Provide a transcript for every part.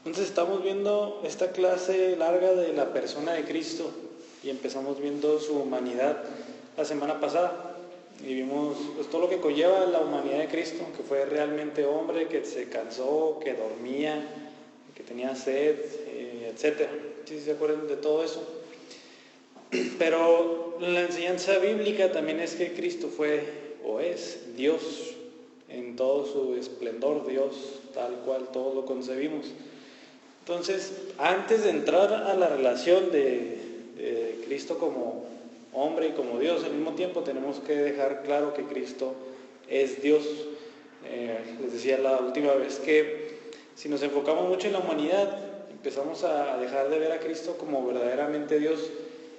Entonces estamos viendo esta clase larga de la persona de Cristo y empezamos viendo su humanidad la semana pasada y vimos pues, todo lo que conlleva la humanidad de Cristo, que fue realmente hombre, que se cansó, que dormía, que tenía sed, etc. ¿Sí se acuerdan de todo eso? Pero la enseñanza bíblica también es que Cristo fue o es Dios en todo su esplendor, Dios tal cual todos lo concebimos. Entonces, antes de entrar a la relación de Cristo como hombre y como Dios al mismo tiempo, tenemos que dejar claro que Cristo es Dios. Les decía la última vez que si nos enfocamos mucho en la humanidad, empezamos a dejar de ver a Cristo como verdaderamente Dios.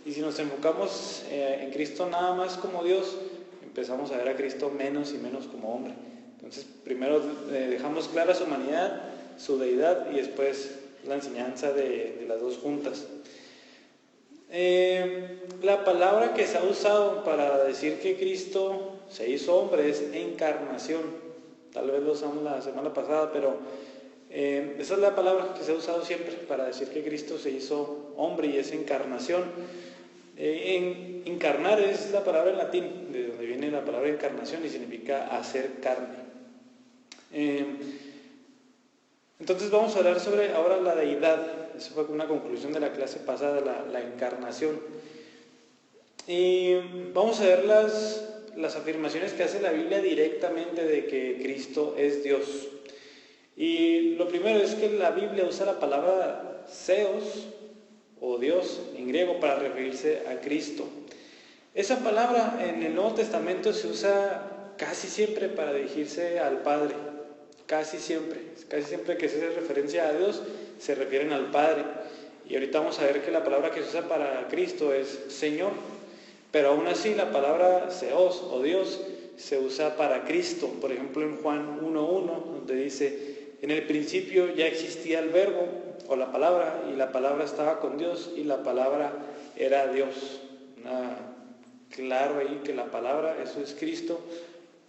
Y si nos enfocamos en Cristo nada más como Dios, empezamos a ver a Cristo menos y menos como hombre. Entonces, primero dejamos clara su humanidad, su deidad, y después la enseñanza de las dos juntas. La palabra que se ha usado para decir que Cristo se hizo hombre es encarnación. Tal vez lo usamos la semana pasada, pero esa es la palabra que se ha usado siempre para decir que Cristo se hizo hombre, y es encarnación. Encarnar es la palabra en latín, de donde viene la palabra encarnación, y significa hacer carne. Entonces vamos a hablar sobre ahora la deidad. Eso fue una conclusión de la clase pasada, la encarnación. Y vamos a ver las afirmaciones que hace la Biblia directamente de que Cristo es Dios. Y lo primero es que la Biblia usa la palabra Theos o Dios en griego para referirse a Cristo. Esa palabra en el Nuevo Testamento se usa casi siempre para dirigirse al Padre. Casi siempre que se hace referencia a Dios, se refieren al Padre. Y ahorita vamos a ver que la palabra que se usa para Cristo es Señor, pero aún así la palabra Theos o Dios se usa para Cristo. Por ejemplo, en Juan 1:1, donde dice: en el principio ya existía el verbo o la palabra, y la palabra estaba con Dios, y la palabra era Dios. Claro ahí que la palabra, eso es Cristo,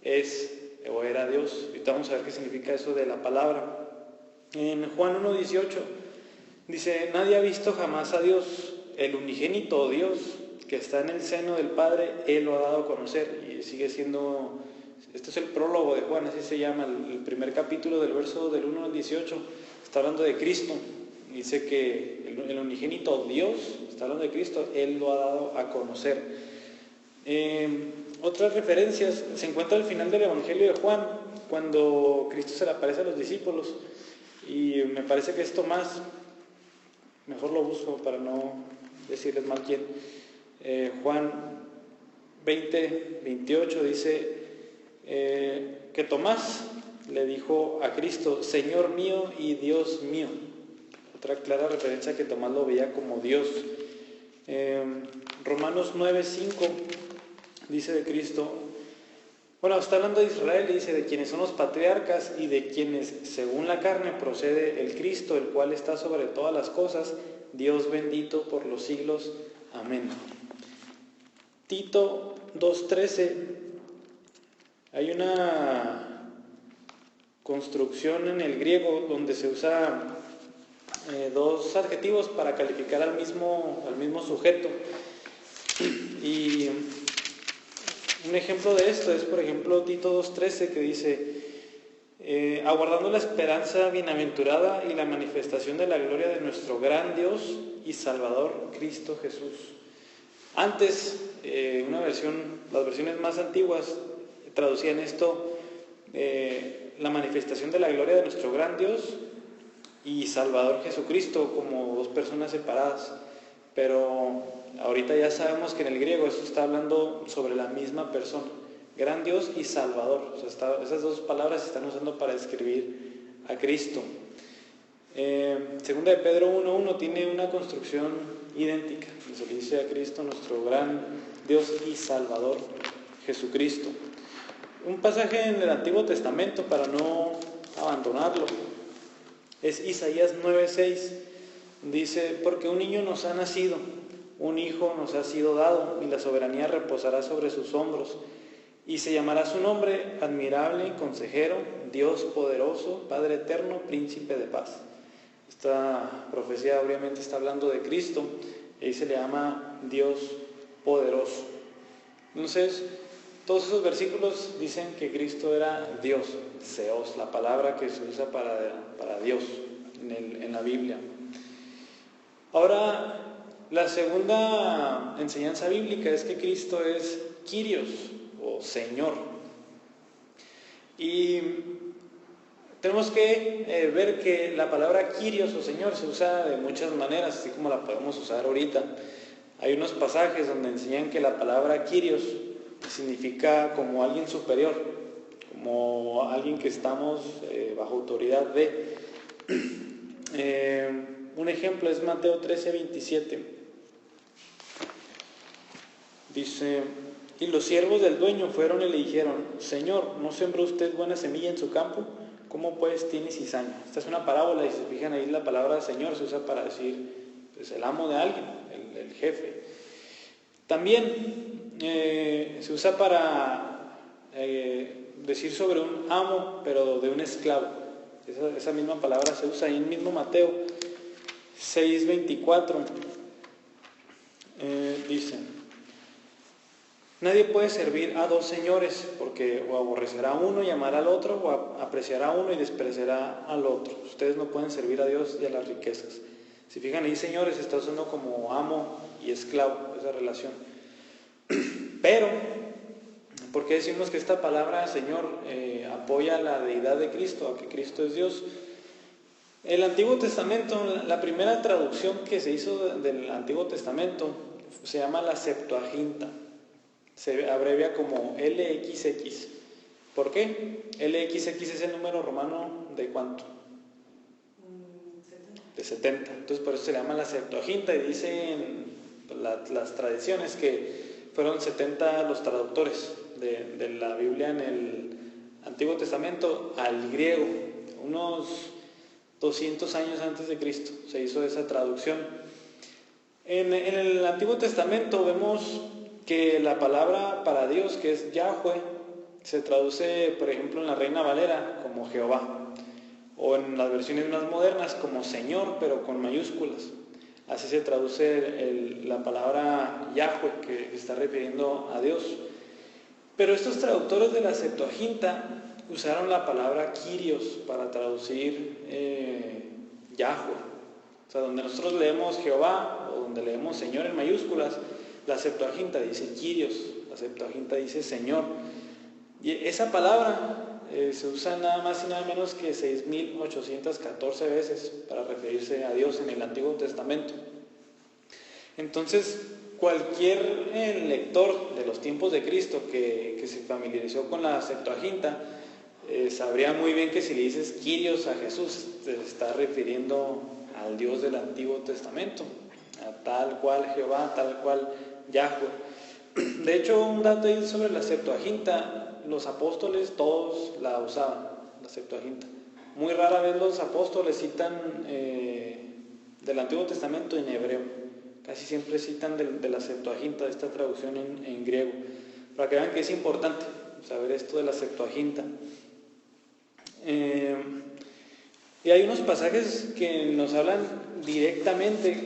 es o era Dios. Ahorita vamos a ver qué significa eso de la palabra. En Juan 1:18 dice: nadie ha visto jamás a Dios, el unigénito Dios que está en el seno del Padre, Él lo ha dado a conocer. Y sigue siendo, este es el prólogo de Juan, así se llama, el primer capítulo, del verso del 1 al 18, está hablando de Cristo. Dice que el unigénito Dios, está hablando de Cristo, Él lo ha dado a conocer. Otras referencias se encuentran al final del Evangelio de Juan, cuando Cristo se le aparece a los discípulos, y me parece que es Tomás, mejor lo busco para no decirles mal quién. Juan 20:28 dice que Tomás le dijo a Cristo: Señor mío y Dios mío. Otra clara referencia que Tomás lo veía como Dios. Romanos 9:5 dice de Cristo, bueno, está hablando de Israel, y dice: de quienes son los patriarcas y de quienes según la carne procede el Cristo, el cual está sobre todas las cosas, Dios bendito por los siglos. Amén. Tito 2:13, hay una construcción en el griego donde se usa dos adjetivos para calificar al mismo sujeto. Y un ejemplo de esto es, por ejemplo, Tito 2:13, que dice: aguardando la esperanza bienaventurada y la manifestación de la gloria de nuestro gran Dios y Salvador, Cristo Jesús. Antes, las versiones más antiguas traducían esto, la manifestación de la gloria de nuestro gran Dios y Salvador Jesucristo, como dos personas separadas. Pero ahorita ya sabemos que en el griego eso está hablando sobre la misma persona, gran Dios y Salvador. O sea, esas dos palabras se están usando para describir a Cristo. Segunda de Pedro 1:1 tiene una construcción idéntica. Se le dice a Cristo nuestro gran Dios y Salvador, Jesucristo. Un pasaje en el Antiguo Testamento para no abandonarlo es Isaías 9:6. Dice: porque un niño nos ha nacido, un hijo nos ha sido dado, y la soberanía reposará sobre sus hombros, y se llamará su nombre Admirable, Consejero, Dios poderoso, Padre eterno, Príncipe de paz. Esta profecía obviamente está hablando de Cristo y ahí se le llama Dios poderoso. Entonces, todos esos versículos dicen que Cristo era Dios, Theos, la palabra que se usa para Dios en la Biblia. Ahora, la segunda enseñanza bíblica es que Cristo es Kyrios o Señor. Y tenemos que ver que la palabra Kyrios o Señor se usa de muchas maneras, así como la podemos usar ahorita. Hay unos pasajes donde enseñan que la palabra Kyrios significa como alguien superior, como alguien que estamos bajo autoridad de. Un ejemplo es Mateo 13:27. Dice: y los siervos del dueño fueron y le dijeron: Señor, ¿no sembró usted buena semilla en su campo? ¿Cómo pues tiene cizaña? Esta es una parábola y si se fijan ahí la palabra Señor se usa para decir pues, el amo de alguien, el jefe. También se usa para decir sobre un amo, pero de un esclavo. Esa misma palabra se usa ahí en mismo Mateo 6:24. Dice: nadie puede servir a dos señores, porque o aborrecerá a uno y amará al otro, o apreciará a uno y despreciará al otro. Ustedes no pueden servir a Dios y a las riquezas. Si fijan ahí, señores, está usando como amo y esclavo, esa relación. Pero, ¿por qué decimos que esta palabra Señor apoya la deidad de Cristo, a que Cristo es Dios? El Antiguo Testamento, la primera traducción que se hizo del Antiguo Testamento se llama la Septuaginta. Se abrevia como LXX. ¿Por qué? LXX es el número romano ¿de cuánto? 70. De 70. Entonces por eso se le llama la Septuaginta y dicen las tradiciones que fueron 70 los traductores de la Biblia en el Antiguo Testamento al griego. Unos 200 años antes de Cristo se hizo esa traducción. En el Antiguo Testamento vemos que la palabra para Dios, que es Yahweh, se traduce, por ejemplo, en la Reina Valera como Jehová, o en las versiones más modernas como Señor, pero con mayúsculas. Así se traduce la palabra Yahweh, que se está refiriendo a Dios. Pero estos traductores de la Septuaginta usaron la palabra Kyrios para traducir Yahweh. O sea, donde nosotros leemos Jehová o donde leemos Señor en mayúsculas, la Septuaginta dice Kyrios, la Septuaginta dice Señor. Y esa palabra se usa nada más y nada menos que 6.814 veces para referirse a Dios en el Antiguo Testamento. Entonces, cualquier lector de los tiempos de Cristo que se familiarizó con la Septuaginta sabría muy bien que si le dices Kyrios a Jesús, te está refiriendo al Dios del Antiguo Testamento, a tal cual Jehová, tal cual Yahweh. De hecho, un dato ahí sobre la Septuaginta: los apóstoles todos la usaban, la Septuaginta. Muy rara vez los apóstoles citan del Antiguo Testamento en hebreo, casi siempre citan de la Septuaginta, de esta traducción en griego, para que vean que es importante saber esto de la Septuaginta. Y hay unos pasajes que nos hablan directamente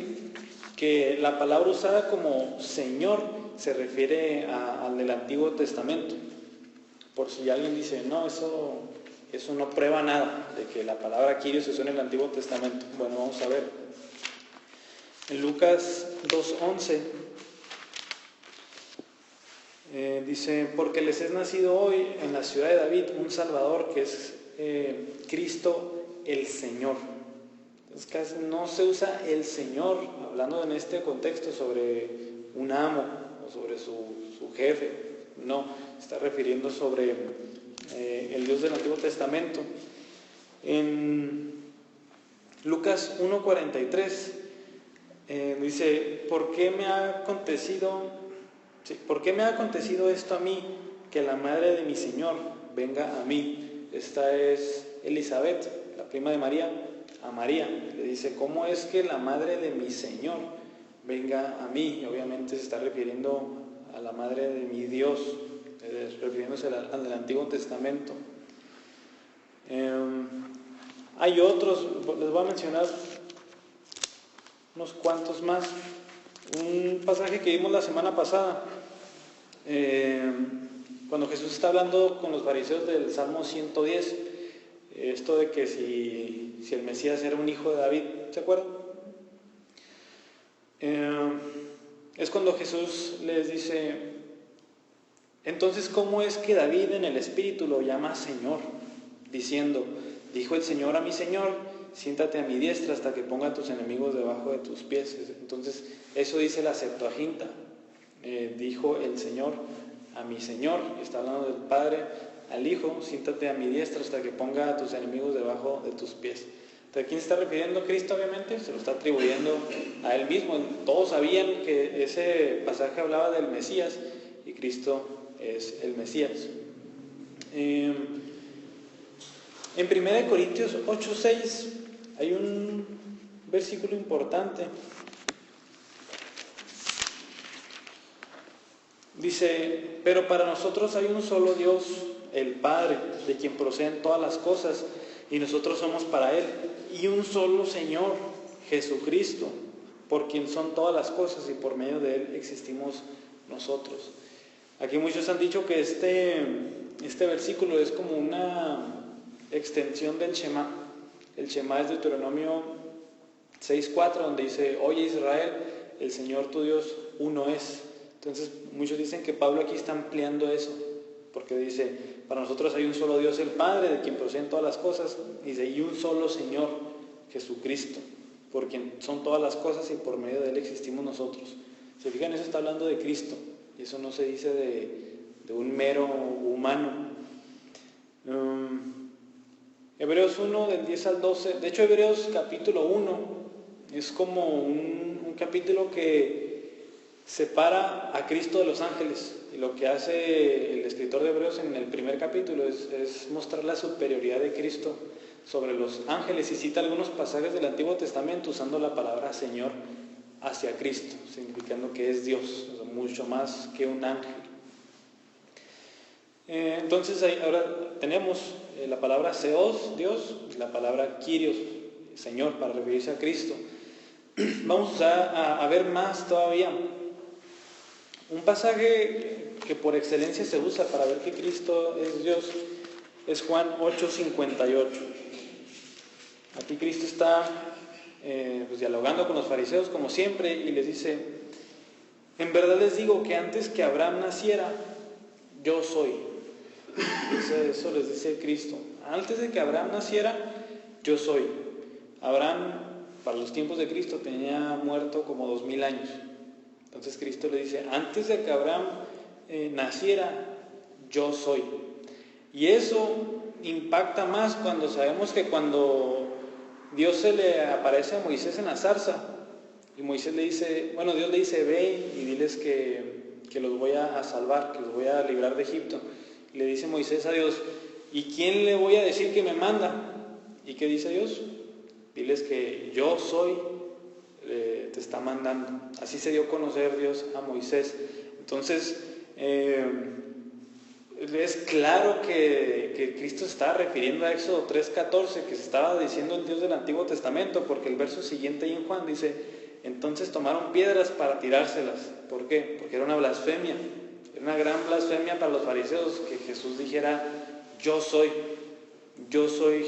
que la palabra usada como Señor se refiere al del Antiguo Testamento. Por si alguien dice, no, eso no prueba nada de que la palabra Kyrios se usa en el Antiguo Testamento. Bueno, vamos a ver. En Lucas 2:11 dice: porque les es nacido hoy en la ciudad de David un Salvador, que es Cristo el Señor. Entonces no se usa el Señor hablando en este contexto sobre un amo o sobre su jefe. No, está refiriendo sobre el Dios del Antiguo Testamento. En Lucas 1:43 dice: ¿por qué me ha acontecido esto a mí, que la madre de mi Señor venga a mí? Esta es Elizabeth, la prima de María, a María. Le dice: ¿cómo es que la madre de mi Señor venga a mí? Y obviamente se está refiriendo a la madre de mi Dios, refiriéndose al del Antiguo Testamento. Hay otros, les voy a mencionar unos cuantos más. Un pasaje que vimos la semana pasada, cuando Jesús está hablando con los fariseos del Salmo 110, esto de que si el Mesías era un hijo de David, ¿se acuerdan? Es cuando Jesús les dice: entonces, ¿cómo es que David en el Espíritu lo llama Señor? Diciendo: dijo el Señor a mi Señor, siéntate a mi diestra hasta que ponga a tus enemigos debajo de tus pies. Entonces, eso dice la Septuaginta. Dijo el Señor a mi Señor, está hablando del Padre al Hijo: siéntate a mi diestra hasta que ponga a tus enemigos debajo de tus pies. ¿A quién se está refiriendo Cristo? Obviamente se lo está atribuyendo a Él mismo. Todos sabían que ese pasaje hablaba del Mesías, y Cristo es el Mesías. En 1 Corintios 8:6 hay un versículo importante. Dice: pero para nosotros hay un solo Dios, el Padre, de quien proceden todas las cosas, y nosotros somos para Él, y un solo Señor, Jesucristo, por quien son todas las cosas, y por medio de Él existimos nosotros. Aquí muchos han dicho que este versículo es como una extensión del Shema. El Shema es Deuteronomio 6:4, donde dice: oye Israel, el Señor tu Dios uno es. Entonces muchos dicen que Pablo aquí está ampliando eso, porque dice: para nosotros hay un solo Dios, el Padre, de quien proceden todas las cosas, dice, y un solo Señor, Jesucristo, por quien son todas las cosas, y por medio de Él existimos nosotros. ¿Se fijan? Eso está hablando de Cristo, y eso no se dice de un mero humano. Hebreos 1, del 10 al 12. De hecho, Hebreos capítulo 1 es como un capítulo que separa a Cristo de los ángeles. Y lo que hace el escritor de Hebreos en el primer capítulo es mostrar la superioridad de Cristo sobre los ángeles, y cita algunos pasajes del Antiguo Testamento usando la palabra Señor hacia Cristo, significando que es Dios, mucho más que un ángel. Entonces ahora tenemos la palabra Seos, Dios, y la palabra Kyrios, Señor, para referirse a Cristo. Vamos a ver más todavía. Un pasaje que por excelencia se usa para ver que Cristo es Dios es Juan 8:58. Aquí Cristo está dialogando con los fariseos como siempre, y les dice: en verdad les digo que antes que Abraham naciera, yo soy. Eso les dice Cristo: antes de que Abraham naciera, yo soy. Abraham, para los tiempos de Cristo, tenía muerto como 2000 años. Entonces Cristo le dice: antes de que Abraham naciera, yo soy. Y eso impacta más cuando sabemos que cuando Dios se le aparece a Moisés en la zarza, y Moisés le dice, Dios le dice: ve y diles que los voy a salvar, que los voy a librar de Egipto. Y le dice Moisés a Dios: ¿y quién le voy a decir que me manda? ¿Y qué dice Dios? Diles que yo soy, te está mandando. Así se dio a conocer Dios a Moisés. Entonces es claro que Cristo se estaba refiriendo a Éxodo 3:14, que se estaba diciendo el Dios del Antiguo Testamento, porque el verso siguiente ahí en Juan dice: entonces tomaron piedras para tirárselas. ¿Por qué? Porque era una blasfemia, era una gran blasfemia para los fariseos que Jesús dijera: yo soy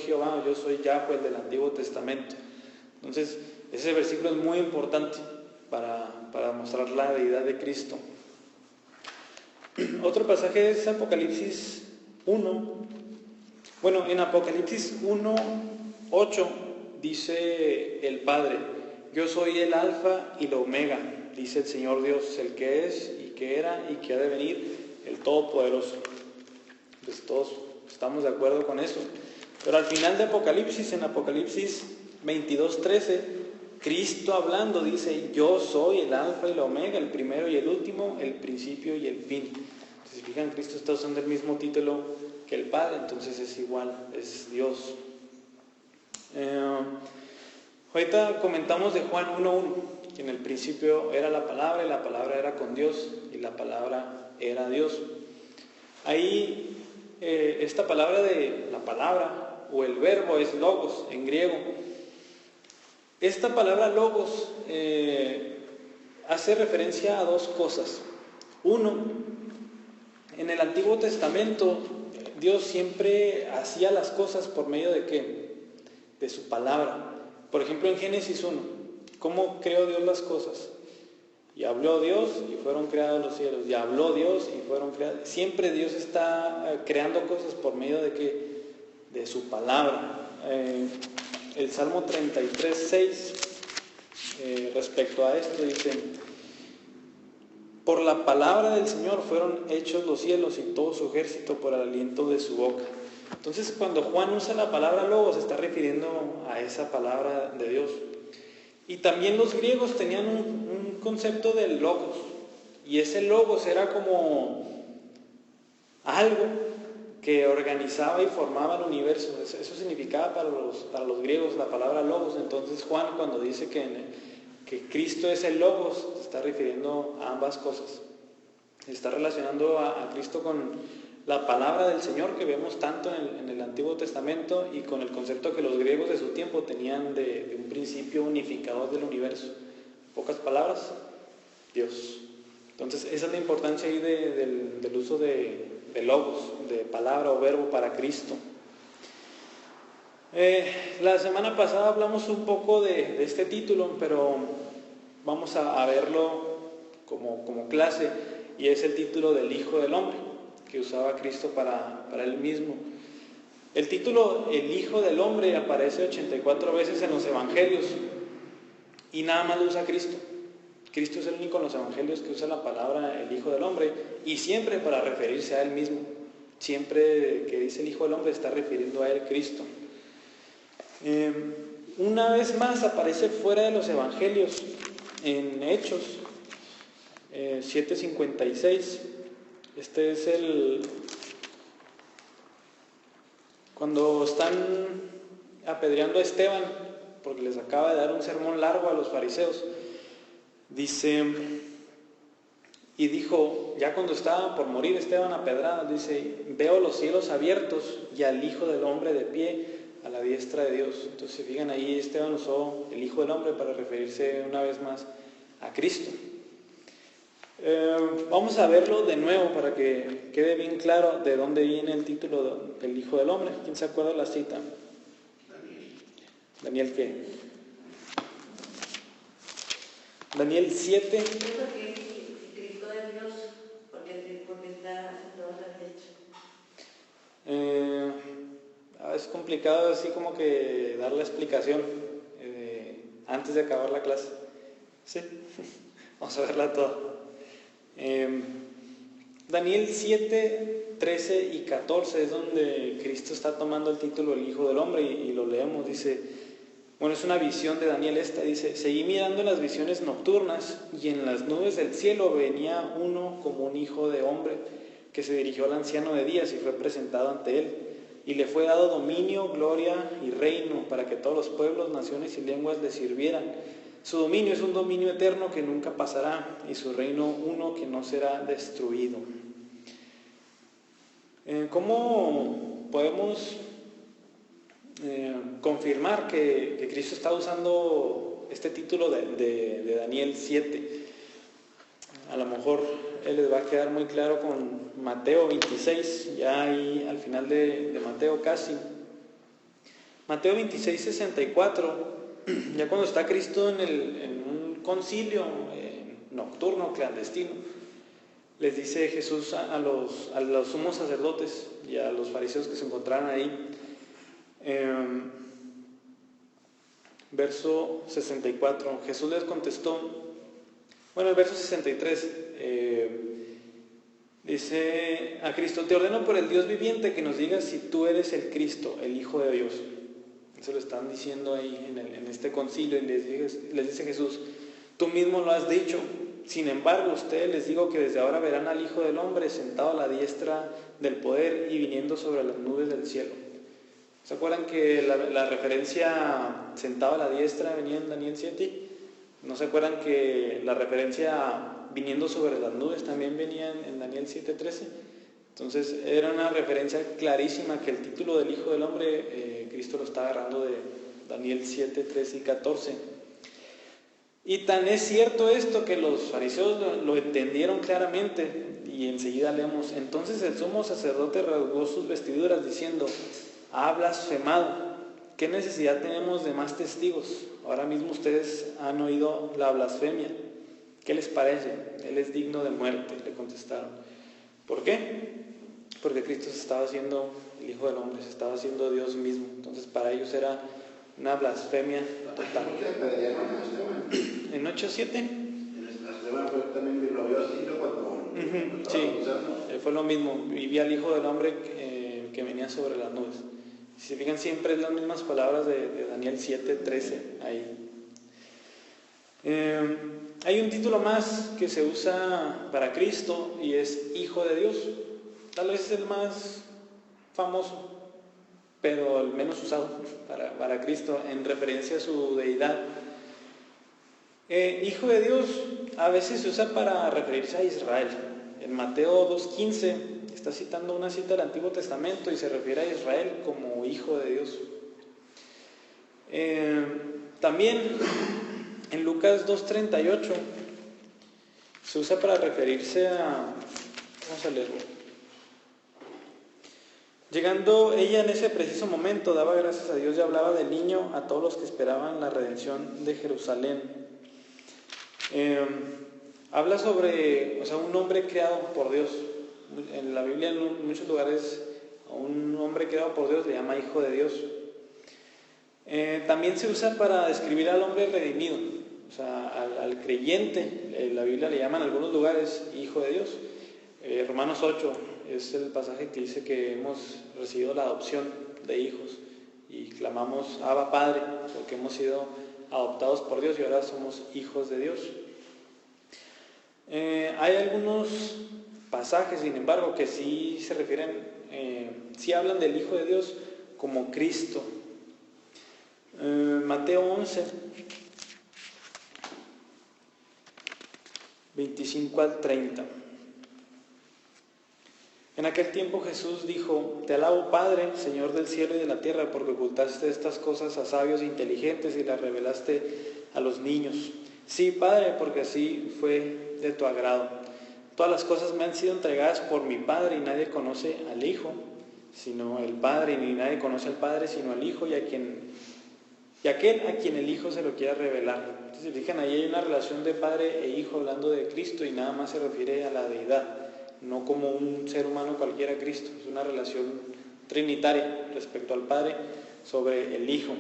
Jehová, yo soy Yahweh, el del Antiguo Testamento. Entonces ese versículo es muy importante para mostrar la deidad de Cristo. Otro pasaje es Apocalipsis 1. En Apocalipsis 1:8 dice el Padre: yo soy el Alfa y la Omega, dice el Señor Dios, el que es y que era y que ha de venir, el Todopoderoso. Pues todos estamos de acuerdo con eso. Pero al final de Apocalipsis, en Apocalipsis 22:13, Cristo hablando dice: yo soy el Alfa y la Omega, el primero y el último, el principio y el fin. Si se fijan, Cristo está usando el mismo título que el Padre, entonces es igual, es Dios. Ahorita comentamos de Juan 1:1, que en el principio era la palabra, y la palabra era con Dios, y la palabra era Dios. Ahí esta palabra de la palabra o el verbo es logos en griego. Esta palabra logos hace referencia a dos cosas. Uno, en el Antiguo Testamento, Dios siempre hacía las cosas por medio de ¿qué? De su palabra. Por ejemplo, en Génesis 1, ¿cómo creó Dios las cosas? Y habló Dios y fueron creados los cielos. Y habló Dios y fueron creados. Siempre Dios está creando cosas por medio de ¿qué? De su palabra. El Salmo 33:6 respecto a esto dice: por la palabra del Señor fueron hechos los cielos y todo su ejército por el aliento de su boca. Entonces, cuando Juan usa la palabra logos, se está refiriendo a esa palabra de Dios. Y también los griegos tenían un concepto del logos, y ese logos era como algo que organizaba y formaba el universo. Eso significaba para los griegos la palabra logos. Entonces Juan, cuando dice que Cristo es el logos, se está refiriendo a ambas cosas. Se está relacionando a Cristo con la palabra del Señor que vemos tanto en el Antiguo Testamento, y con el concepto que los griegos de su tiempo tenían de un principio unificador del universo. En pocas palabras, Dios. Entonces esa es la importancia ahí del uso de logos, de palabra o verbo para Cristo. La semana pasada hablamos un poco de este título, pero vamos a verlo como clase, y es el título del Hijo del Hombre que usaba Cristo para él mismo. El título El Hijo del Hombre aparece 84 veces en los Evangelios, y nada más lo usa Cristo. Cristo es el único en los Evangelios que usa la palabra el Hijo del Hombre, y siempre para referirse a Él mismo. Siempre que dice el Hijo del Hombre está refiriendo a Él, Cristo. Una vez más aparece fuera de los Evangelios, en Hechos 7:56. Este es cuando están apedreando a Esteban, porque les acaba de dar un sermón largo a los fariseos. Dice, y dijo, ya cuando estaba por morir Esteban apedrado, dice: veo los cielos abiertos y al Hijo del Hombre de pie a la diestra de Dios. Entonces, fijan ahí, Esteban usó el Hijo del Hombre para referirse una vez más a Cristo. Vamos a verlo de nuevo para que quede bien claro de dónde viene el título del Hijo del Hombre. ¿Quién se acuerda de la cita? Daniel, ¿qué? Daniel 7. Cristo es Dios, porque está sentado a la derecha. Es complicado así como que dar la explicación antes de acabar la clase. ¿Sí? Vamos a verla toda. Daniel 7, 13 y 14 es donde Cristo está tomando el título del Hijo del Hombre, y lo leemos. Dice, bueno, es una visión de Daniel esta. Dice: seguí mirando las visiones nocturnas, y en las nubes del cielo venía uno como un hijo de hombre, que se dirigió al anciano de días y fue presentado ante él. Y le fue dado dominio, gloria y reino, para que todos los pueblos, naciones y lenguas le sirvieran. Su dominio es un dominio eterno que nunca pasará, y su reino uno que no será destruido. ¿Cómo podemos confirmar que Cristo está usando este título de Daniel 7? A lo mejor les va a quedar muy claro con Mateo 26, ya ahí al final de Mateo casi. Mateo 26, 64. Ya cuando está Cristo en un concilio nocturno, clandestino, les dice Jesús a los sumos sacerdotes y a los fariseos que se encontraban ahí, verso 64, Jesús les contestó, bueno, el verso 63, dice a Cristo: te ordeno por el Dios viviente que nos digas si tú eres el Cristo, el Hijo de Dios. Se lo están diciendo ahí en este concilio, y les dice Jesús: tú mismo lo has dicho. Sin embargo, ustedes les digo que desde ahora verán al Hijo del Hombre sentado a la diestra del poder y viniendo sobre las nubes del cielo. ¿Se acuerdan que la referencia sentado a la diestra venía en Daniel 7? ¿No se acuerdan que la referencia viniendo sobre las nubes también venía en Daniel 7:13? Entonces era una referencia clarísima que el título del Hijo del Hombre Cristo lo está agarrando Daniel 7, 13 y 14. Y tan es cierto esto que los fariseos lo entendieron claramente, y enseguida leemos: entonces el sumo sacerdote rasgó sus vestiduras diciendo: ha blasfemado. ¿Qué necesidad tenemos de más testigos? Ahora mismo ustedes han oído la blasfemia. ¿Qué les parece? Él es digno de muerte, le contestaron. ¿Por qué? Porque Cristo se estaba haciendo el Hijo del Hombre, se estaba haciendo Dios mismo. Entonces para ellos era una blasfemia total. ¿En 8:7? También lo vio así, ¿no? Sí, fue lo mismo. Vivía el Hijo del Hombre que venía sobre las nubes. Si se fijan, siempre es las mismas palabras de Daniel 7:13 ahí. Hay un título más que se usa para Cristo y es Hijo de Dios. Tal vez es el más famoso, pero el menos usado para Cristo en referencia a su deidad. Hijo de Dios a veces se usa para referirse a Israel. En Mateo 2:15 está citando una cita del Antiguo Testamento y se refiere a Israel como Hijo de Dios. También en Lucas 2:38 se usa para referirse a... Vamos a leerlo. Llegando ella en ese preciso momento, daba gracias a Dios y hablaba del niño a todos los que esperaban la redención de Jerusalén. Habla sobre, un hombre creado por Dios. En la Biblia, en muchos lugares, a un hombre creado por Dios le llama Hijo de Dios. También se usa para describir al hombre redimido, al creyente. La Biblia le llama en algunos lugares Hijo de Dios. Romanos 8 es el pasaje que dice que hemos recibido la adopción de hijos y clamamos Abba Padre, porque hemos sido adoptados por Dios y ahora somos hijos de Dios. Hay algunos pasajes, sin embargo, que sí se refieren, sí hablan del Hijo de Dios como Cristo. Mateo 11, 25 al 30. En aquel tiempo Jesús dijo: te alabo, Padre, Señor del cielo y de la tierra, porque ocultaste estas cosas a sabios e inteligentes y las revelaste a los niños. Sí, Padre, porque así fue de tu agrado. Todas las cosas me han sido entregadas por mi Padre, y nadie conoce al Hijo sino el Padre, ni nadie conoce al Padre sino al Hijo, y aquel a quien el Hijo se lo quiera revelar. Entonces, fijan, ahí hay una relación de Padre e Hijo hablando de Cristo, y nada más se refiere a la deidad, no como un ser humano cualquiera Cristo. Es una relación trinitaria respecto al Padre sobre el Hijo.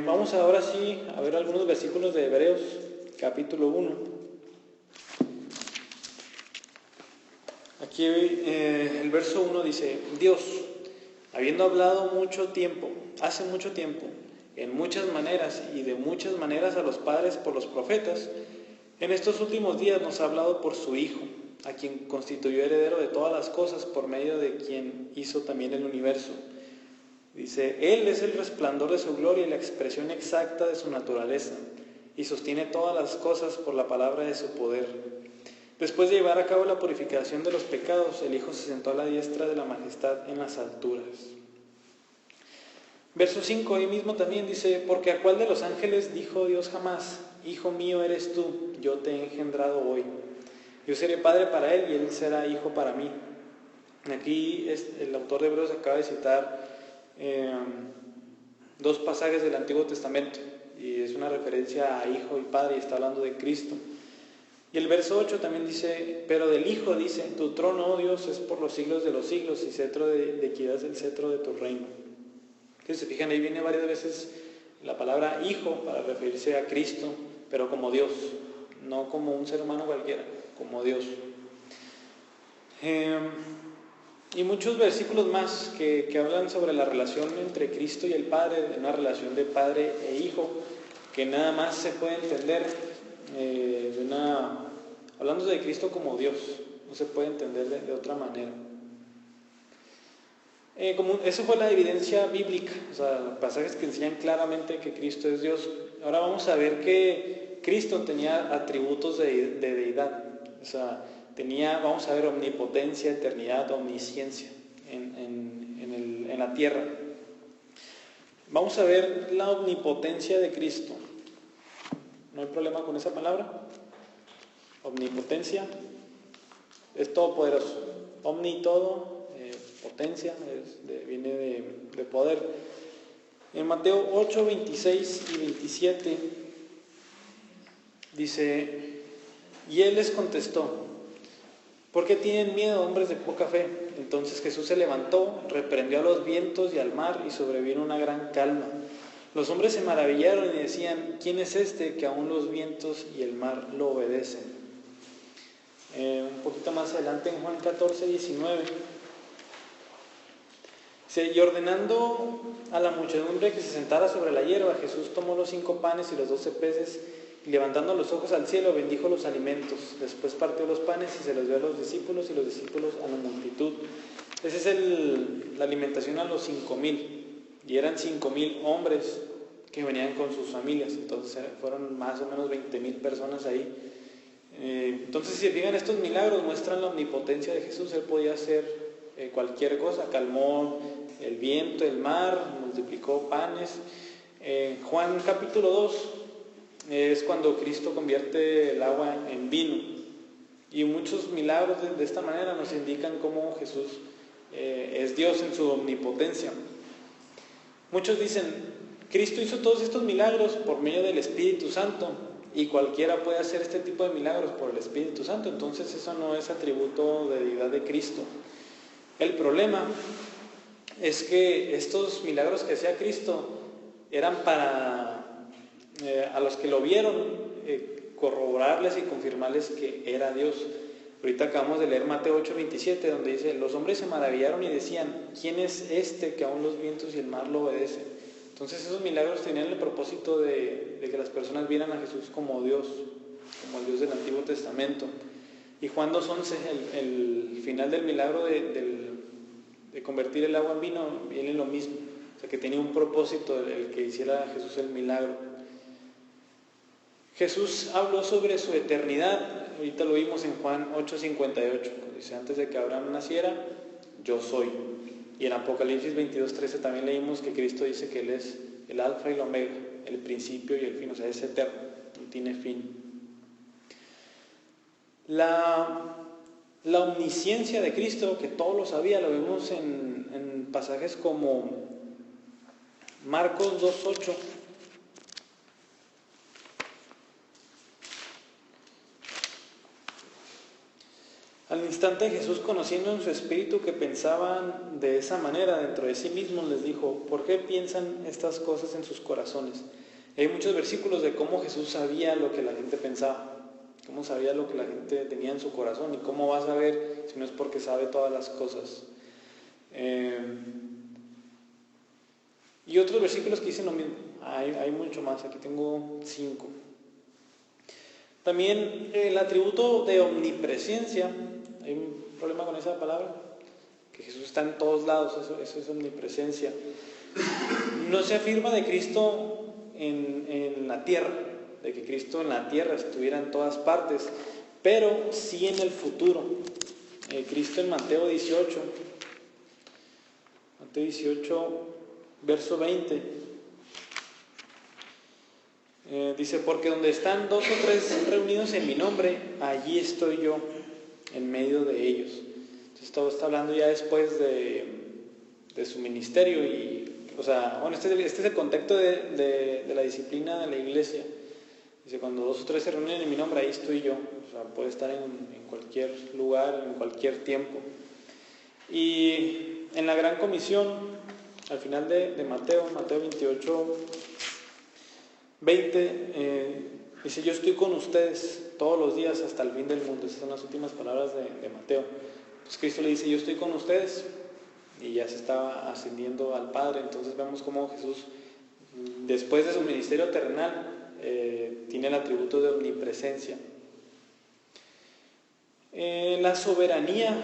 Vamos ahora sí a ver algunos versículos de Hebreos, capítulo 1. Aquí el verso 1 dice: Dios, habiendo hablado hace mucho tiempo, en muchas maneras y de muchas maneras a los padres por los profetas, en estos últimos días nos ha hablado por su Hijo, a quien constituyó heredero de todas las cosas, por medio de quien hizo también el universo. Dice: Él es el resplandor de su gloria y la expresión exacta de su naturaleza, y sostiene todas las cosas por la palabra de su poder. Después de llevar a cabo la purificación de los pecados, el Hijo se sentó a la diestra de la majestad en las alturas. Verso 5, ahí mismo también dice: porque a cuál de los ángeles dijo Dios jamás: Hijo mío eres tú, yo te he engendrado hoy. Yo seré padre para él y él será hijo para mí. Aquí el autor de Hebreos acaba de citar dos pasajes del Antiguo Testamento, y es una referencia a hijo y padre, y está hablando de Cristo. Y el verso 8 también dice: pero del Hijo dice: tu trono, oh Dios, es por los siglos de los siglos, y cetro de equidad es el cetro de tu reino. Entonces, se fijan, ahí viene varias veces la palabra Hijo para referirse a Cristo, pero como Dios, no como un ser humano cualquiera, como Dios. Y muchos versículos más que hablan sobre la relación entre Cristo y el Padre, de una relación de Padre e Hijo, que nada más se puede entender hablando de Cristo como Dios, no se puede entender de otra manera. Eso fue la evidencia bíblica, pasajes que enseñan claramente que Cristo es Dios. Ahora vamos a ver que Cristo tenía atributos de deidad, vamos a ver, omnipotencia, eternidad, omnisciencia en la tierra. Vamos a ver la omnipotencia de Cristo. ¿No hay problema con esa palabra? Omnipotencia. Es todopoderoso. Omni todo, potencia, viene de poder. En Mateo 8, 26 y 27 dice, y él les contestó, ¿por qué tienen miedo, hombres de poca fe? Entonces Jesús se levantó, reprendió a los vientos y al mar, y sobrevino una gran calma. Los hombres se maravillaron y decían, ¿quién es este que aún los vientos y el mar lo obedecen? Un poquito más adelante en Juan 14, 19. Y ordenando a la muchedumbre que se sentara sobre la hierba, Jesús tomó los 5 panes y los 12 peces, y levantando los ojos al cielo, bendijo los alimentos. Después partió los panes y se los dio a los discípulos, y los discípulos a la multitud. Esa es la alimentación a los 5,000. Y eran 5,000 hombres que venían con sus familias. Entonces fueron más o menos 20,000 personas ahí. Entonces, si se fijan, estos milagros muestran la omnipotencia de Jesús. Él podía hacer cualquier cosa. Calmó el viento, el mar, multiplicó panes. Juan capítulo 2 es cuando Cristo convierte el agua en vino. Y muchos milagros de esta manera nos indican cómo Jesús es Dios en su omnipotencia. Muchos dicen, Cristo hizo todos estos milagros por medio del Espíritu Santo, y cualquiera puede hacer este tipo de milagros por el Espíritu Santo. Entonces eso no es atributo de deidad de Cristo. El problema es que estos milagros que hacía Cristo eran para a los que lo vieron corroborarles y confirmarles que era Dios. Ahorita acabamos de leer Mateo 8, 27, donde dice, los hombres se maravillaron y decían, ¿quién es este que aún los vientos y el mar lo obedecen? Entonces esos milagros tenían el propósito de que las personas vieran a Jesús como Dios, como el Dios del Antiguo Testamento. Y Juan 2:11, el final del milagro de convertir el agua en vino, viene lo mismo. O sea, que tenía un propósito el que hiciera Jesús el milagro. Jesús habló sobre su eternidad. Ahorita lo vimos en Juan 8:58. Dice, antes de que Abraham naciera, yo soy. Y en Apocalipsis 22:13 también leímos que Cristo dice que Él es el alfa y el omega, el principio y el fin. O sea, es eterno, no tiene fin. La omnisciencia de Cristo, que todo lo sabía, lo vemos en pasajes como Marcos 2:8. Al instante Jesús, conociendo en su espíritu que pensaban de esa manera dentro de sí mismos, les dijo, ¿por qué piensan estas cosas en sus corazones? Y hay muchos versículos de cómo Jesús sabía lo que la gente pensaba, cómo sabía lo que la gente tenía en su corazón, y cómo va a saber si no es porque sabe todas las cosas. Y otros versículos que dicen lo mismo. Hay mucho más, aquí tengo 5. También el atributo de omnipresencia. Hay un problema con esa palabra, que Jesús está en todos lados, eso es omnipresencia. No se afirma de Cristo en la tierra, de que Cristo en la tierra estuviera en todas partes, pero sí en el futuro. Cristo en Mateo 18, verso 20, dice, porque donde están 2 o 3 reunidos en mi nombre, allí estoy yo en medio de ellos. Entonces todo está hablando ya después de su ministerio. Y, o sea, bueno, este es el contexto de la disciplina de la iglesia. Dice, cuando 2 o 3 se reúnen en mi nombre, ahí estoy yo. O sea, puede estar en cualquier lugar, en cualquier tiempo. Y en la gran comisión, al final de Mateo 28, 20, dice, yo estoy con ustedes todos los días hasta el fin del mundo. Esas son las últimas palabras de Mateo. Pues Cristo le dice, yo estoy con ustedes, y ya se estaba ascendiendo al Padre. Entonces vemos cómo Jesús, después de su ministerio terrenal, tiene el atributo de omnipresencia. La soberanía,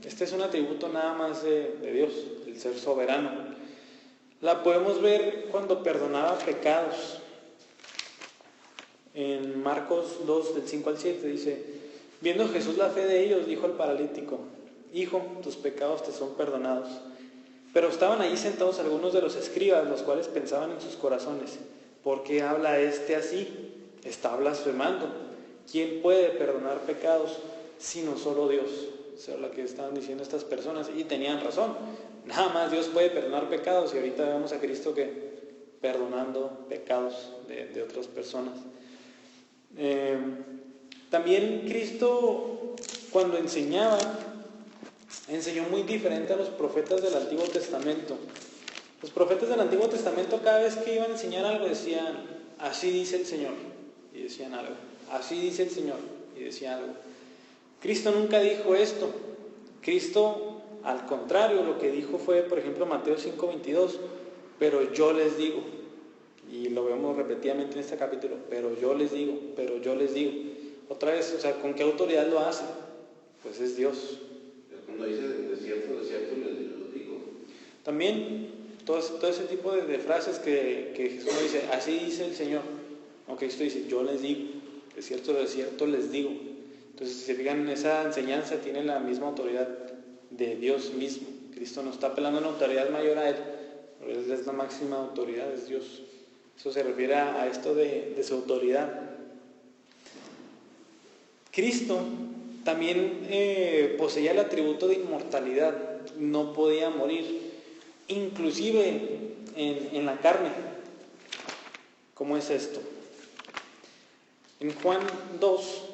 este es un atributo nada más de Dios, el ser soberano. La podemos ver cuando perdonaba pecados. En Marcos 2, del 5 al 7, dice, viendo Jesús la fe de ellos, dijo al paralítico, hijo, tus pecados te son perdonados. Pero estaban allí sentados algunos de los escribas, los cuales pensaban en sus corazones: ¿por qué habla este así? Está blasfemando. ¿Quién puede perdonar pecados sino solo Dios? Eso es lo que estaban diciendo estas personas, y tenían razón. Nada más Dios puede perdonar pecados, y ahorita vemos a Cristo que perdonando pecados de otras personas. También Cristo, cuando enseñaba, enseñó muy diferente a los profetas del Antiguo Testamento. Los profetas del Antiguo Testamento, cada vez que iban a enseñar algo, decían: así dice el Señor, y decían algo. Así dice el Señor, y decían algo. Cristo nunca dijo esto. Cristo, al contrario, lo que dijo fue, por ejemplo, Mateo 5:22, pero yo les digo. Y lo vemos repetidamente en este capítulo: pero yo les digo, pero yo les digo. Otra vez, o sea, ¿con qué autoridad lo hace? Pues es Dios. Cuando dice desierto, desierto, les digo. También todo ese tipo de frases que Jesús no dice: así dice el Señor. No, Cristo dice: yo les digo, desierto, desierto les digo. Entonces, si se fijan, esa enseñanza tiene la misma autoridad de Dios mismo. Cristo no está apelando a una autoridad mayor a Él, pero Él es la máxima autoridad, es Dios. Eso se refiere a esto de su autoridad. Cristo también poseía el atributo de inmortalidad, no podía morir, inclusive en la carne. ¿Cómo es esto? En Juan 2,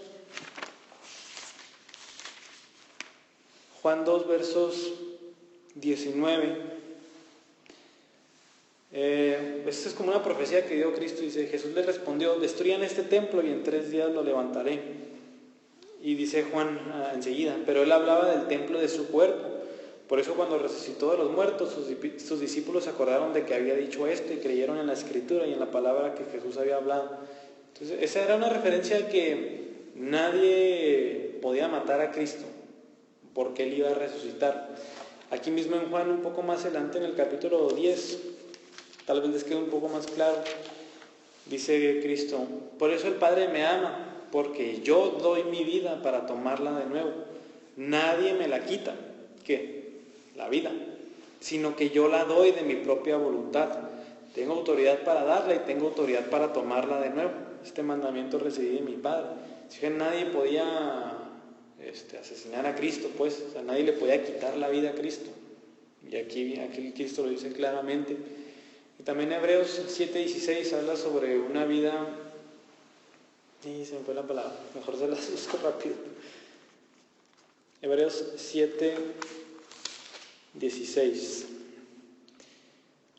versos 19, esta es como una profecía que dio Cristo. Dice: Jesús le respondió: destruyan este templo y en 3 días lo levantaré. Y dice Juan enseguida: pero él hablaba del templo de su cuerpo. Por eso, cuando resucitó de los muertos, sus discípulos se acordaron de que había dicho esto y creyeron en la Escritura y en la palabra que Jesús había hablado. Entonces, esa era una referencia a que nadie podía matar a Cristo, porque Él iba a resucitar. Aquí mismo en Juan, un poco más adelante, en el capítulo 10, tal vez les quede un poco más claro, dice Cristo: por eso el Padre me ama, porque yo doy mi vida para tomarla de nuevo. Nadie me la quita, ¿qué? La vida, sino que yo la doy de mi propia voluntad. Tengo autoridad para darla y tengo autoridad para tomarla de nuevo. Este mandamiento recibí de mi Padre. Si que nadie podía asesinar a Cristo, pues, o sea, nadie le podía quitar la vida a Cristo. Y aquí Cristo lo dice claramente. Y también Hebreos 7:16 habla sobre una vida. Y se me fue la palabra, mejor se las busco rápido. Hebreos 7:16.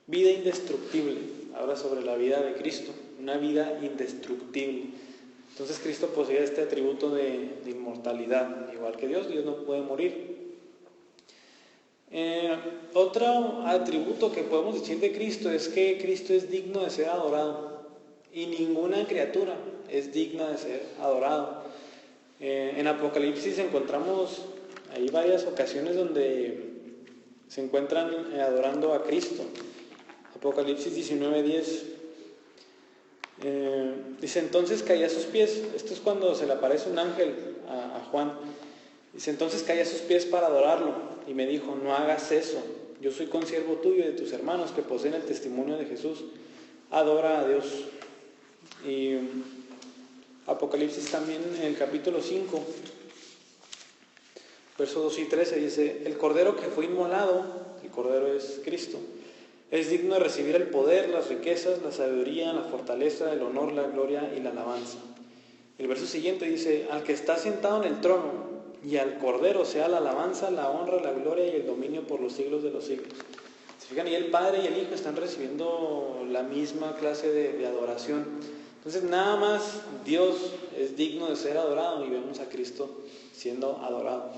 Vida indestructible. Habla sobre la vida de Cristo, una vida indestructible. Entonces Cristo posee este atributo de inmortalidad, igual que Dios. Dios no puede morir. Otro atributo que podemos decir de Cristo es que Cristo es digno de ser adorado, y ninguna criatura es digna de ser adorado. En Apocalipsis encontramos ahí varias ocasiones donde se encuentran adorando a Cristo. Apocalipsis 19:10 dice: entonces caí a sus pies. Esto es cuando se le aparece un ángel a Juan. Dice: entonces caí a sus pies para adorarlo, y me dijo: no hagas eso, yo soy consiervo tuyo y de tus hermanos que poseen el testimonio de Jesús. Adora a Dios. Y Apocalipsis también, en el capítulo 5, versos 2 y 13, dice: el cordero que fue inmolado, el cordero es Cristo, es digno de recibir el poder, las riquezas, la sabiduría, la fortaleza, el honor, la gloria y la alabanza. El verso siguiente dice: al que está sentado en el trono y al cordero sea la alabanza, la honra, la gloria y el dominio por los siglos de los siglos. Se fijan, y el Padre y el Hijo están recibiendo la misma clase de adoración. Entonces, nada más Dios es digno de ser adorado, y vemos a Cristo siendo adorado.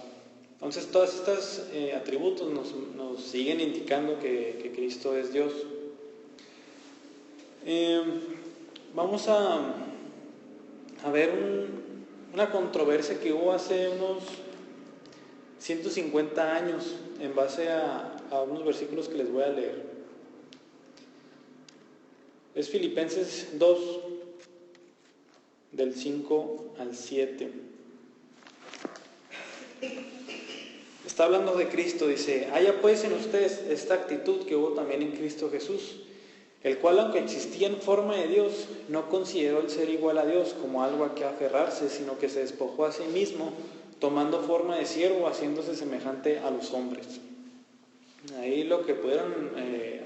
Entonces, todos estos atributos nos siguen indicando que Cristo es Dios. Vamos a ver una controversia que hubo hace unos 150 años en base a unos versículos que les voy a leer. Es Filipenses 2, del 5 al 7. está hablando de Cristo, dice: haya pues en ustedes esta actitud que hubo también en Cristo Jesús, el cual, aunque existía en forma de Dios, no consideró el ser igual a Dios como algo a que aferrarse, sino que se despojó a sí mismo, tomando forma de siervo, haciéndose semejante a los hombres. Ahí lo que pudieron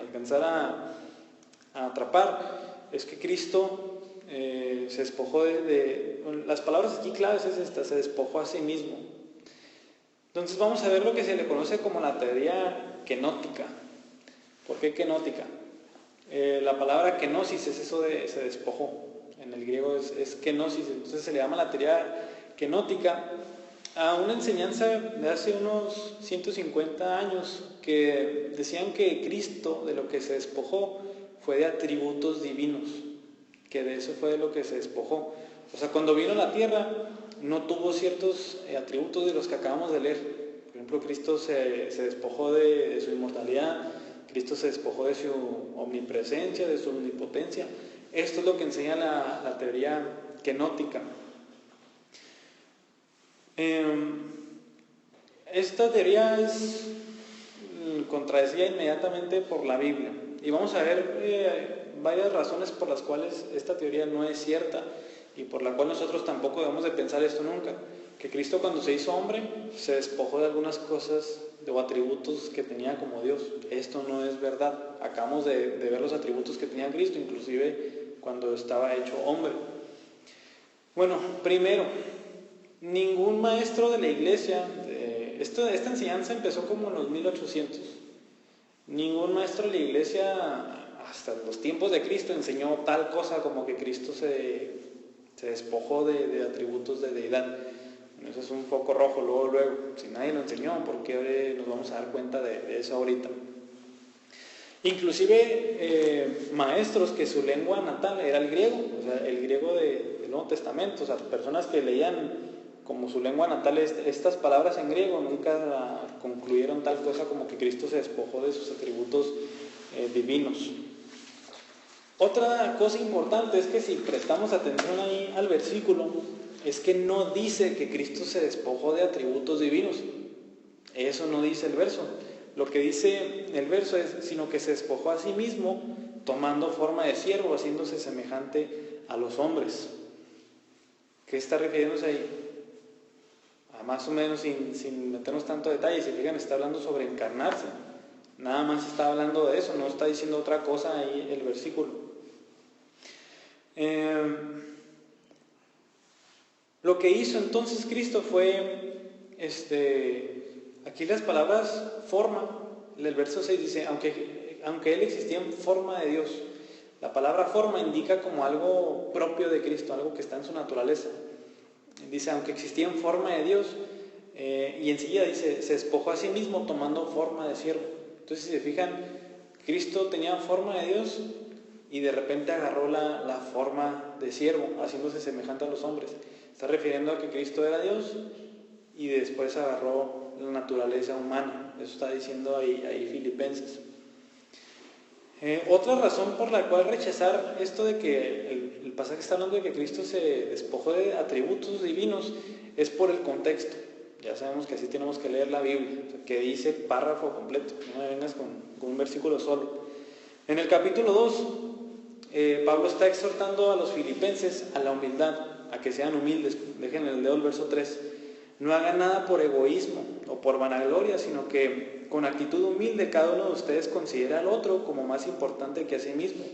alcanzar a atrapar es que Cristo se despojó las palabras aquí claves es esta: se despojó a sí mismo. Entonces vamos a ver lo que se le conoce como la teoría kenótica. ¿Por qué kenótica? La palabra kenosis es eso de se despojó. En el griego es kenosis, entonces se le llama la teoría kenótica a una enseñanza de hace unos 150 años que decían que Cristo, de lo que se despojó, fue de atributos divinos, que de eso fue de lo que se despojó. O sea, cuando vino a la tierra no tuvo ciertos atributos de los que acabamos de leer. Por ejemplo, Cristo se despojó de su inmortalidad, Cristo se despojó de su omnipresencia, de su omnipotencia. Esto es lo que enseña la teoría kenótica. Esta teoría es contradecida inmediatamente por la Biblia. Y vamos a ver varias razones por las cuales esta teoría no es cierta y por la cual nosotros tampoco debemos de pensar esto nunca. Que Cristo, cuando se hizo hombre, se despojó de algunas cosas o atributos que tenía como Dios. Esto no es verdad. Acabamos de ver los atributos que tenía Cristo, inclusive cuando estaba hecho hombre. Bueno, primero, ningún maestro de la iglesia, esta enseñanza empezó como en los 1800. Ningún maestro de la iglesia, hasta los tiempos de Cristo, enseñó tal cosa como que Cristo se despojó de atributos de deidad. Eso es un foco rojo, luego. Si nadie lo enseñó, ¿por qué nos vamos a dar cuenta de eso ahorita? Inclusive maestros que su lengua natal era el griego, o sea, el griego del Nuevo Testamento, o sea, personas que leían como su lengua natal estas palabras en griego, nunca concluyeron tal cosa como que Cristo se despojó de sus atributos divinos. Otra cosa importante es que si prestamos atención ahí al versículo, es que no dice que Cristo se despojó de atributos divinos. Eso no dice el verso. Lo que dice el verso es, sino que se despojó a sí mismo, tomando forma de siervo, haciéndose semejante a los hombres. ¿Qué está refiriéndose ahí? Más o menos sin meternos tanto detalle, si fijan, está hablando sobre encarnarse. Nada más está hablando de eso, no está diciendo otra cosa ahí el versículo. Lo que hizo entonces Cristo fue, aquí las palabras forma, el verso 6 dice, aunque Él existía en forma de Dios. La palabra forma indica como algo propio de Cristo, algo que está en su naturaleza. Dice, aunque existía en forma de Dios, y enseguida dice, se despojó a sí mismo tomando forma de siervo. Entonces, si se fijan, Cristo tenía forma de Dios y de repente agarró la forma de siervo, haciéndose semejante a los hombres. Está refiriendo a que Cristo era Dios y después agarró la naturaleza humana. Eso está diciendo ahí Filipenses. Otra razón por la cual rechazar esto de que el pasaje está hablando de que Cristo se despojó de atributos divinos es por el contexto. Ya sabemos que así tenemos que leer la Biblia, o sea, que dice párrafo completo, no me vengas con un versículo solo. En el capítulo 2, Pablo está exhortando a los filipenses a la humildad, a que sean humildes. Déjenle leo el verso 3. No hagan nada por egoísmo o por vanagloria, sino que con actitud humilde cada uno de ustedes considera al otro como más importante que a sí mismo,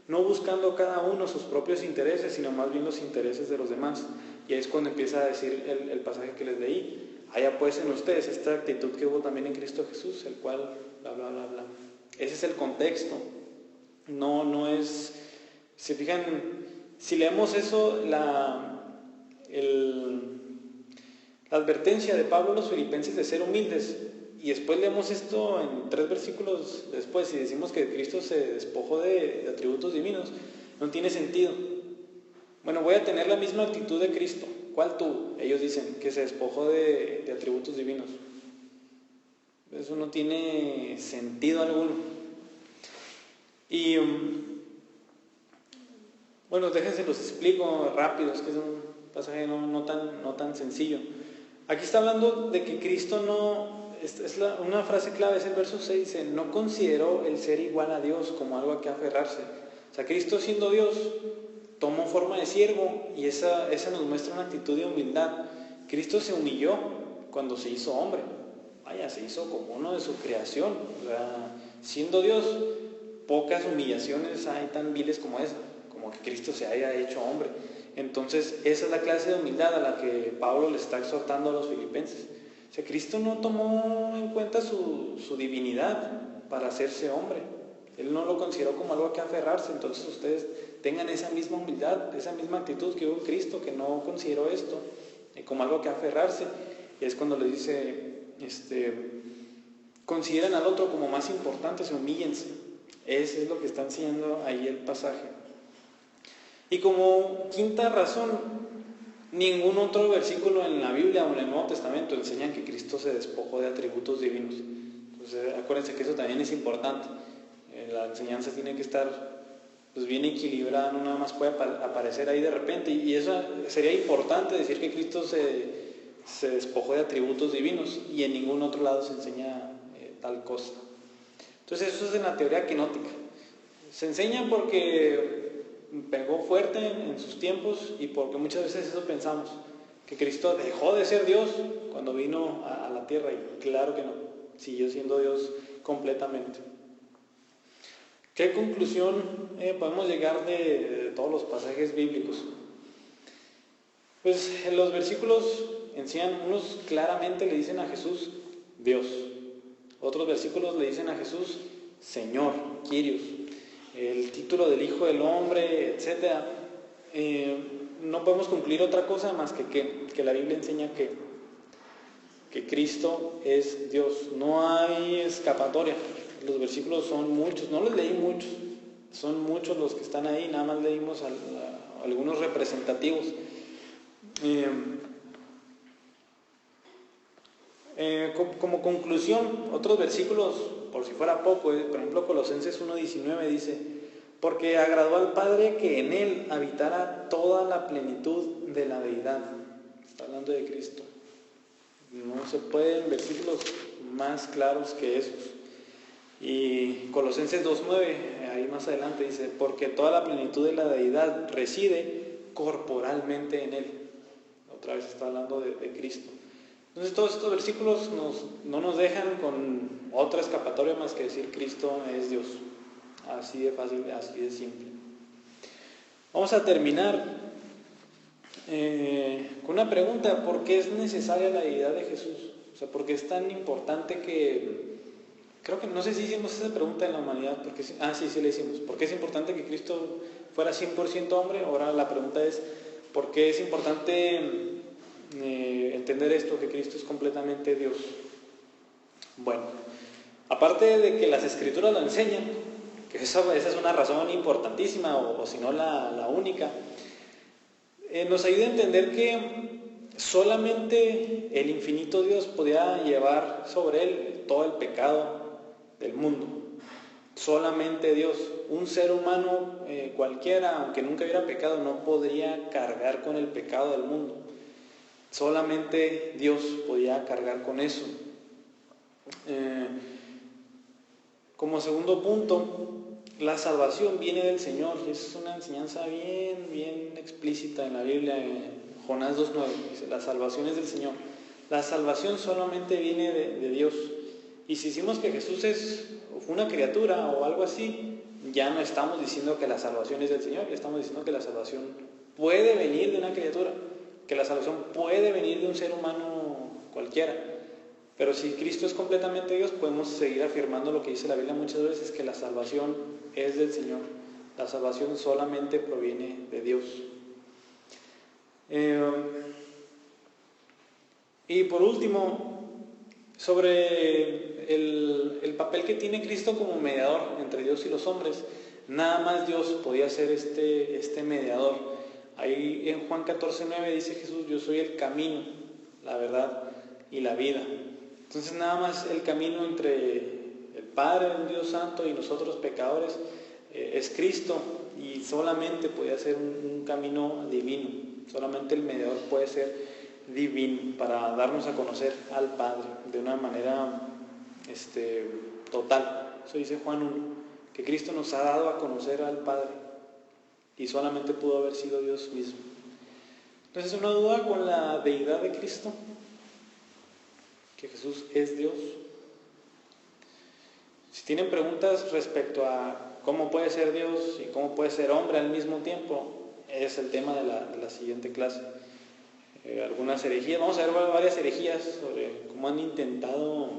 no buscando cada uno sus propios intereses, sino más bien los intereses de los demás. Y ahí es cuando empieza a decir el pasaje que les leí. Haya pues en ustedes esta actitud que hubo también en Cristo Jesús, el cual bla bla bla bla. Ese es el contexto. No es, si fijan, si leemos eso, la advertencia de Pablo a los filipenses de ser humildes, y después leemos esto en 3 versículos después y decimos que Cristo se despojó de atributos divinos, no tiene sentido. Bueno, voy a tener la misma actitud de Cristo. ¿Cuál tú? Ellos dicen que se despojó de atributos divinos. Eso no tiene sentido alguno. Y bueno, déjense los explico rápido, es que es un pasaje no tan sencillo. Aquí está hablando de que Cristo no, una frase clave, es el verso 6, dice, no consideró el ser igual a Dios como algo a que aferrarse. O sea, Cristo siendo Dios, tomó forma de siervo y esa nos muestra una actitud de humildad. Cristo se humilló cuando se hizo hombre. Vaya, se hizo como uno de su creación. O sea, siendo Dios, pocas humillaciones hay tan viles como esa, como que Cristo se haya hecho hombre. Entonces, esa es la clase de humildad a la que Pablo le está exhortando a los filipenses. O sea, Cristo no tomó en cuenta su divinidad para hacerse hombre. Él no lo consideró como algo a que aferrarse. Entonces ustedes tengan esa misma humildad, esa misma actitud que hubo Cristo, que no consideró esto como algo a que aferrarse. Y es cuando le dice, consideran al otro como más importante, se humíllense. Eso es lo que está enseñando ahí el pasaje. Y como quinta razón, ningún otro versículo en la Biblia o en el Nuevo Testamento enseñan que Cristo se despojó de atributos divinos. Entonces acuérdense que eso también es importante. La enseñanza tiene que estar pues bien equilibrada, no nada más puede aparecer ahí de repente. Y eso sería importante decir que Cristo se despojó de atributos divinos y en ningún otro lado se enseña tal cosa. Entonces eso es en la teoría quinótica. Se enseña porque pegó fuerte en sus tiempos y porque muchas veces eso pensamos, que Cristo dejó de ser Dios cuando vino a la tierra, y claro que no, siguió siendo Dios completamente. ¿Qué conclusión podemos llegar de todos los pasajes bíblicos? Pues en los versículos enseñan, unos claramente le dicen a Jesús Dios, otros versículos le dicen a Jesús Señor, Kyrios, el título del Hijo del Hombre, etc. No podemos concluir otra cosa más que la Biblia enseña que Cristo es Dios. No hay escapatoria. Los versículos son muchos, no les leí muchos, son muchos los que están ahí, nada más leímos algunos representativos. Como conclusión, otros versículos, por si fuera poco, por ejemplo Colosenses 1:19 dice, porque agradó al Padre que en Él habitara toda la plenitud de la deidad. Está hablando de Cristo. No se pueden versículos más claros que esos. Y Colosenses 2:9, ahí más adelante dice, porque toda la plenitud de la deidad reside corporalmente en Él. Otra vez está hablando de Cristo. Entonces todos estos versículos no nos dejan con otra escapatoria más que decir Cristo es Dios. Así de fácil, así de simple. Vamos a terminar con una pregunta: ¿por qué es necesaria la deidad de Jesús? O sea, ¿por qué es tan importante que... Creo que no sé si hicimos esa pregunta en la humanidad, porque sí la hicimos. ¿Por qué es importante que Cristo fuera 100% hombre? Ahora la pregunta es, ¿por qué es importante entender esto, que Cristo es completamente Dios? Bueno, aparte de que las Escrituras lo enseñan, que esa es una razón importantísima, o si no la única, nos ayuda a entender que solamente el infinito Dios podía llevar sobre él todo el pecado del mundo. Solamente Dios. Un ser humano cualquiera, aunque nunca hubiera pecado, no podría cargar con el pecado del mundo. Solamente Dios podía cargar con eso. Como segundo punto, la salvación viene del Señor. Y esa es una enseñanza bien explícita en la Biblia. En Jonás 2:9 dice, la salvación es del Señor. La salvación solamente viene de Dios. Y si decimos que Jesús fue una criatura o algo así, ya no estamos diciendo que la salvación es del Señor, ya estamos diciendo que la salvación puede venir de una criatura, que la salvación puede venir de un ser humano cualquiera. Pero si Cristo es completamente Dios, podemos seguir afirmando lo que dice la Biblia muchas veces, que la salvación es del Señor. La salvación solamente proviene de Dios. Y por último, sobre el papel que tiene Cristo como mediador entre Dios y los hombres. Nada más Dios podía ser este mediador. Ahí en Juan 14:9 dice Jesús, yo soy el camino, la verdad y la vida. Entonces nada más el camino entre el Padre, un Dios santo, y nosotros pecadores es Cristo, y solamente podía ser un camino divino. Solamente el mediador puede ser divino para darnos a conocer al Padre de una manera total. Eso dice Juan 1, que Cristo nos ha dado a conocer al Padre y solamente pudo haber sido Dios mismo. Entonces, ¿una duda con la deidad de Cristo? ¿Que Jesús es Dios? Si tienen preguntas respecto a cómo puede ser Dios y cómo puede ser hombre al mismo tiempo, es el tema de la siguiente clase. Algunas herejías, vamos a ver varias herejías sobre cómo han intentado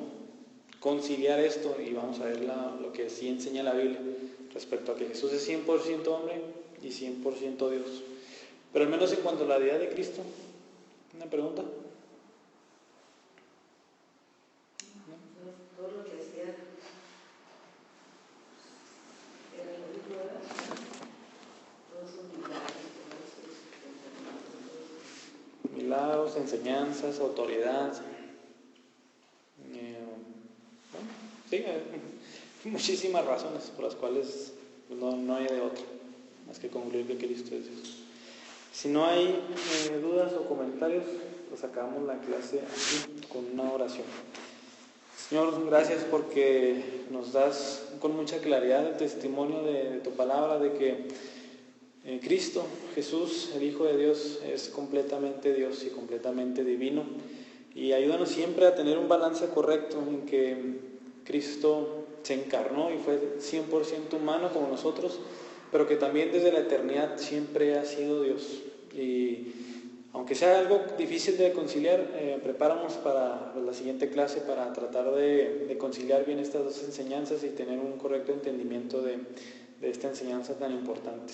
conciliar esto, y vamos a ver lo que sí enseña la Biblia respecto a que Jesús es 100% hombre y 100% Dios. Pero al menos en cuanto a la deidad de Cristo, ¿una pregunta? Todo lo que hacía era lo único, ¿verdad? Todos sus milagros, enseñanzas, autoridad. Sí, muchísimas razones por las cuales no hay de otra más que concluir que Cristo es Dios. Si no hay dudas o comentarios, pues acabamos la clase aquí con una oración. Señor, gracias porque nos das con mucha claridad el testimonio de tu palabra, de que Cristo, Jesús, el Hijo de Dios, es completamente Dios y completamente divino. Y ayúdanos siempre a tener un balance correcto en que Cristo se encarnó y fue 100% humano como nosotros, pero que también desde la eternidad siempre ha sido Dios. Y aunque sea algo difícil de conciliar, prepáramos para la siguiente clase para tratar de conciliar bien estas dos enseñanzas y tener un correcto entendimiento de esta enseñanza tan importante.